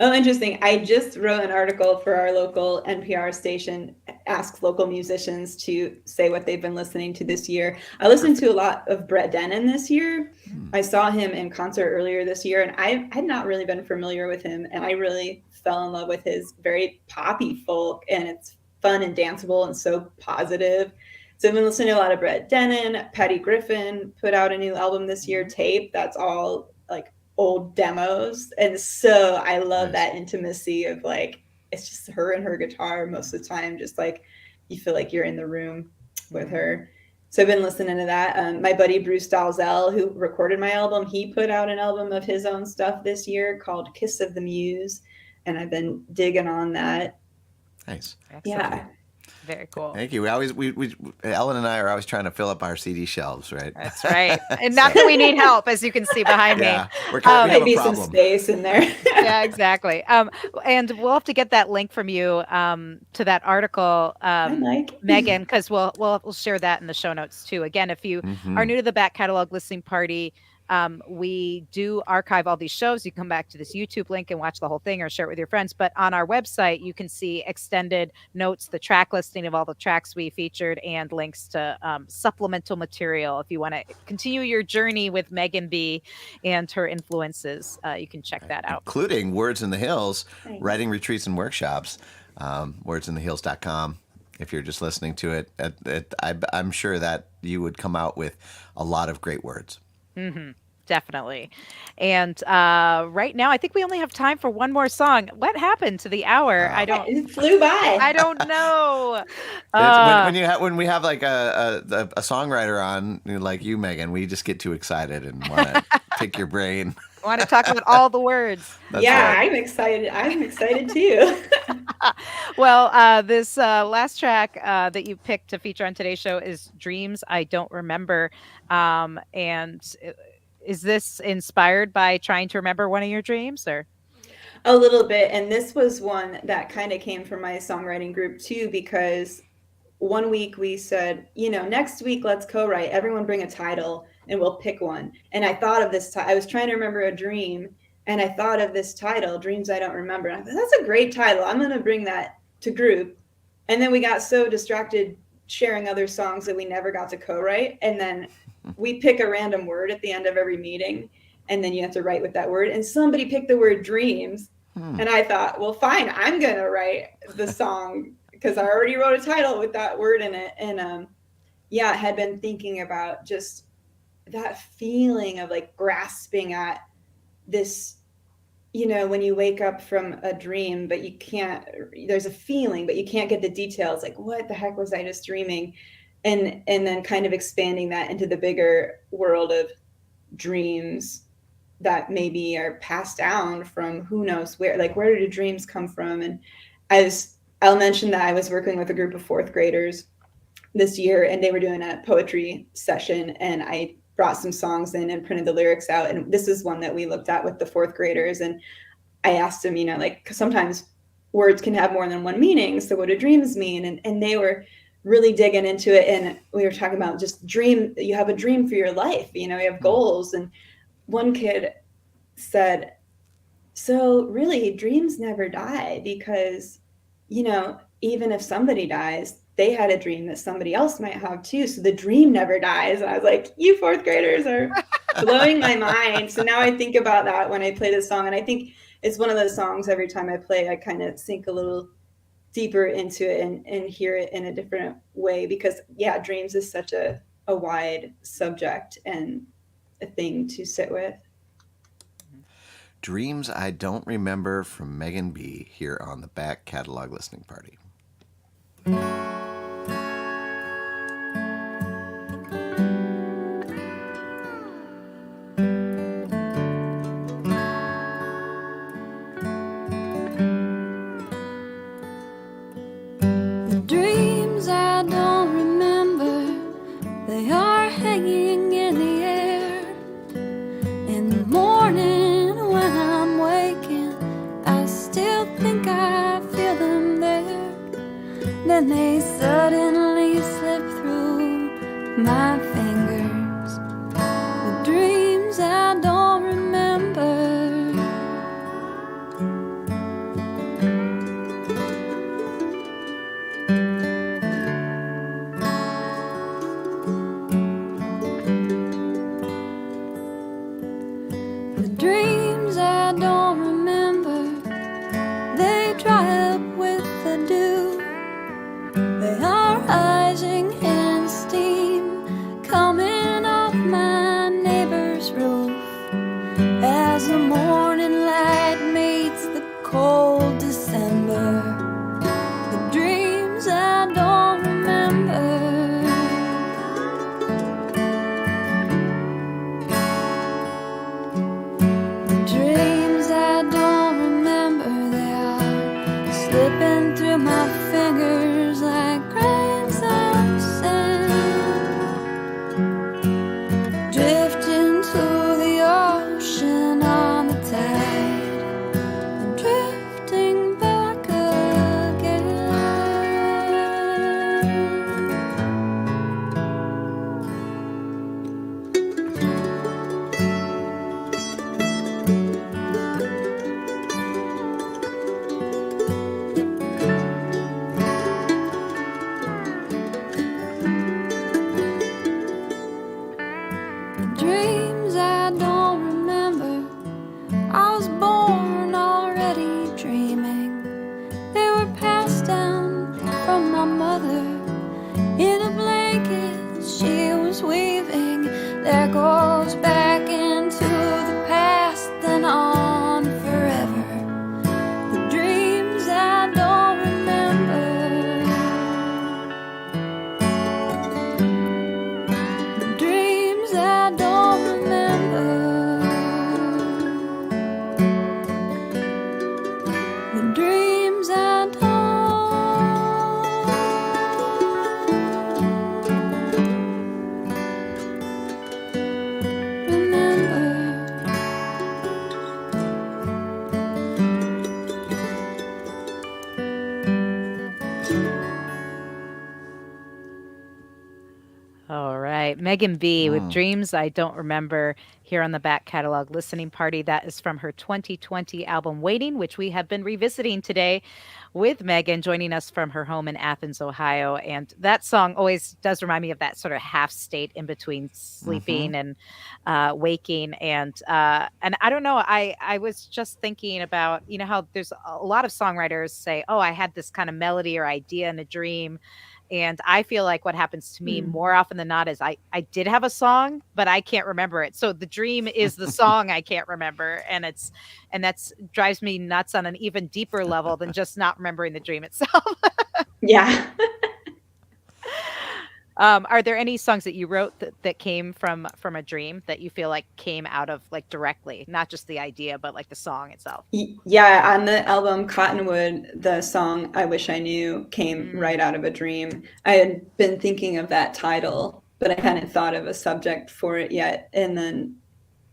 Oh, interesting. I just wrote an article for our local NPR station, asks local musicians to say what they've been listening to this year. I listened to a lot of Brett Dennen this year. I saw him in concert earlier this year, and I had not really been familiar with him, and I really fell in love with his very poppy folk, and it's fun and danceable and so positive. So I've been listening to a lot of Brett Dennen. Patty Griffin put out a new album this year, Tape. That's all like old demos, and so I love Nice. that intimacy of like it's just her and her guitar most of the time, just like you feel like you're in the room with her. So I've been listening to that. My buddy Bruce Dalzell, who recorded my album, he put out an album of his own stuff this year called Kiss of the Muse, and I've been digging on that. Nice. Excellent. Yeah. Very cool. Thank you. We Ellen and I are always trying to fill up our CD shelves, right? That's right. And not that we need help, as you can see behind Yeah, me. we have a Maybe some problem. space in there. Yeah, exactly. And we'll have to get that link from you to that article, Hi, Mike. Megan, because we'll share that in the show notes too. Again, if you are new to the Back Catalog Listening Party, we do archive all these shows. You can come back to this YouTube link and watch the whole thing or share it with your friends. But on our website, you can see extended notes, the track listing of all the tracks we featured, and links to supplemental material. If you want to continue your journey with Megan B and her influences, you can check that out. Including Words in the Hills, Thanks. writing retreats and workshops, wordsinthehills.com. If you're just listening to it, I'm sure that you would come out with a lot of great words. Mm-hmm. Definitely. And right now, I think we only have time for one more song. What happened to the hour? It flew by. I don't know. When we have like a songwriter on like you, Megan, we just get too excited and want to pick your brain. I want to talk about all the words. Yeah, right. I'm excited. I'm excited too. Well, this last track that you picked to feature on today's show is Dreams I Don't Remember. And is this inspired by trying to remember one of your dreams, or? A little bit. And this was one that kind of came from my songwriting group too, because one week we said, next week, let's co-write. Everyone bring a title and we'll pick one. And I thought of this. I was trying to remember a dream, and I thought of this title, Dreams I Don't Remember. And I thought, that's a great title. I'm going to bring that to group. And then we got so distracted sharing other songs that we never got to co-write. And then we pick a random word at the end of every meeting, and then you have to write with that word. And somebody picked the word dreams. And I thought, well, fine, I'm going to write the song because I already wrote a title with that word in it. And I had been thinking about just that feeling of like grasping at this, when you wake up from a dream, but you can't, there's a feeling, but you can't get the details. Like, what the heck was I just dreaming? And then kind of expanding that into the bigger world of dreams that maybe are passed down from who knows where, like, where do dreams come from? And I'll mention that I was working with a group of fourth graders this year, and they were doing a poetry session, and I brought some songs in and printed the lyrics out. And this is one that we looked at with the fourth graders. And I asked them, 'cause sometimes words can have more than one meaning. So what do dreams mean? And they were really digging into it. And we were talking about just dream. You have a dream for your life. You have goals. And one kid said, so really dreams never die because, even if somebody dies, they had a dream that somebody else might have too. So the dream never dies. And I was like, you fourth graders are blowing my mind. So now I think about that when I play this song. And I think it's one of those songs every time I play, I kind of sink a little deeper into it and hear it in a different way because dreams is such a wide subject and a thing to sit with. Dreams I Don't Remember from Megan B here on the Back Catalog Listening Party. are hanging in the air. In the morning when I'm waking, I still think I feel them there. Then they suddenly slip through my fingers with dreams I don't remember. The dreams I don't remember, they dry up with the dew. They are rising in steam, coming off my neighbor's roof. As the morning light meets the cold December, the dreams I don't remember. The dreams I don't remember, they are slipping through my fingers like grains of sand, drifting to the ocean on the tide, and drifting back again. The dreams I don't remember, I was born already dreaming. They were passed down from my mother in a blanket she was weaving. There goes back into the past, then on forever. The dreams I don't remember. The dreams I don't remember. The dreams I don't remember. All right. Megan B with Mm. Dreams I Don't Remember here on the back catalog listening party. That is from her 2020 album Waiting, which we have been revisiting today with Megan joining us from her home in Athens, Ohio. And that song always does remind me of that sort of half state in between Mm-hmm. sleeping and waking. And I don't know, I was just thinking about, you know, how there's a lot of songwriters say, oh, I had this kind of melody or idea in a dream. And I feel like what happens to me Mm. more often than not is I did have a song, but I can't remember it. So the dream is the song I can't remember. And that's drives me nuts on an even deeper level than just not remembering the dream itself. Yeah. Are there any songs that you wrote that came from a dream that you feel like came out of like directly, not just the idea, but like the song itself? Yeah, on the album Cottonwood, the song I Wish I Knew came right out of a dream. I had been thinking of that title, but I hadn't thought of a subject for it yet, and then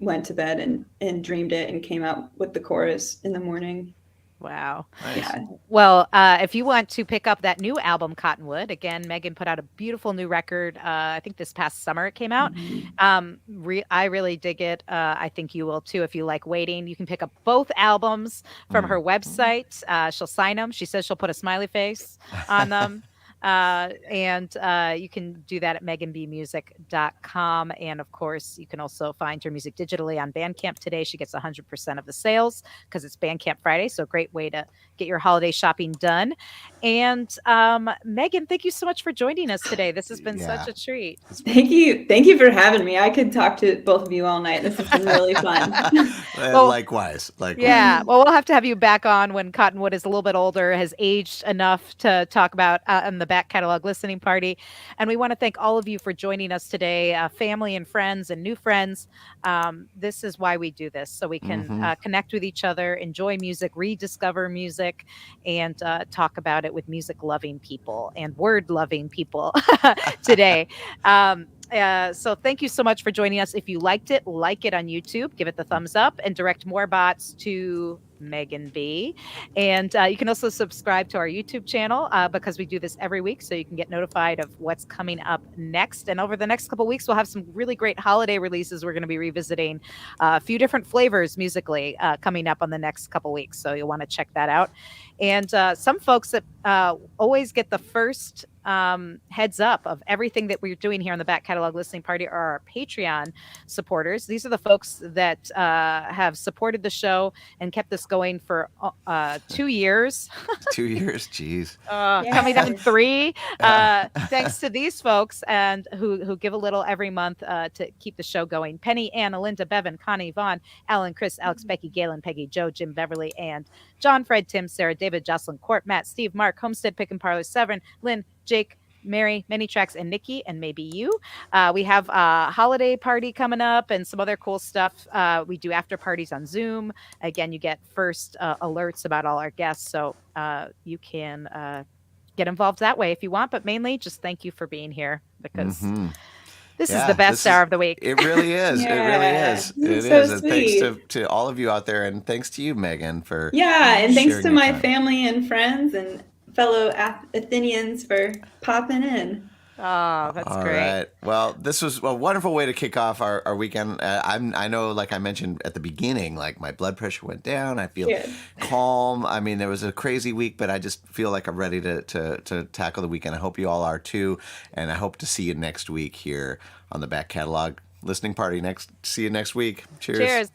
went to bed and dreamed it and came out with the chorus in the morning. Wow. Nice. Yeah. Well, if you want to pick up that new album, Cottonwood, again, Megan put out a beautiful new record. I think this past summer it came out. I really dig it. I think you will too if you like waiting. You can pick up both albums from her website. She'll sign them. She says she'll put a smiley face on them. And you can do that at meganbmusic.com. And of course, you can also find her music digitally on Bandcamp today. She gets 100% of the sales because it's Bandcamp Friday. So, great way to get your holiday shopping done. And Megan, thank you so much for joining us today. This has been such a treat. Thank you. Thank you for having me. I could talk to both of you all night. This has been really fun. Well, likewise. Yeah. Well, we'll have to have you back on when Cottonwood is a little bit older, has aged enough to talk about on the back catalog listening party. And we want to thank all of you for joining us today, family and friends and new friends. This is why we do this, so we can connect with each other, enjoy music, rediscover music, and talk about it with music loving people and word loving people today. So thank you so much for joining us. If you liked it, like it on YouTube, give it the thumbs up, and direct more bots to Megan B. And you can also subscribe to our YouTube channel because we do this every week, so you can get notified of what's coming up next. And over the next couple of weeks, we'll have some really great holiday releases. We're going to be revisiting a few different flavors musically coming up on the next couple of weeks, so you'll want to check that out. And some folks that always get the first heads up of everything that we're doing here on the Back Catalog Listening Party are our Patreon supporters. These are the folks that have supported the show and kept this going for 2 years. 2 years, geez. Coming up in 3. Thanks to these folks and who give a little every month to keep the show going. Penny, Anna, Linda, Bevan, Connie, Vaughn, Alan, Chris, Alex, Becky, Galen, Peggy, Joe, Jim, Beverly, and John, Fred, Tim, Sarah, David, Jocelyn, Court, Matt, Steve, Mark, Homestead, Pick and Parlor, Severn, Lynn, Jake, Mary, Many Tracks, and Nikki, and maybe you. We have a holiday party coming up and some other cool stuff. We do after parties on Zoom. Again, you get first alerts about all our guests, so you can get involved that way if you want. But mainly, just thank you for being here because this is the best hour of the week. It really is. Yeah. It really is. It This is is. so And thanks sweet. to all of you out there, and thanks to you, Megan, for And thanks sharing to your my time. family and friends and fellow Athenians for popping in. Oh, that's All great. right. Well, this was a wonderful way to kick off our weekend. I know, like I mentioned at the beginning, like my blood pressure went down. I feel Good. calm. I mean, there was a crazy week, but I just feel like I'm ready to tackle the weekend. I hope you all are too, and I hope to see you next week here on the Back Catalog Listening Party. See you next week. Cheers. Cheers.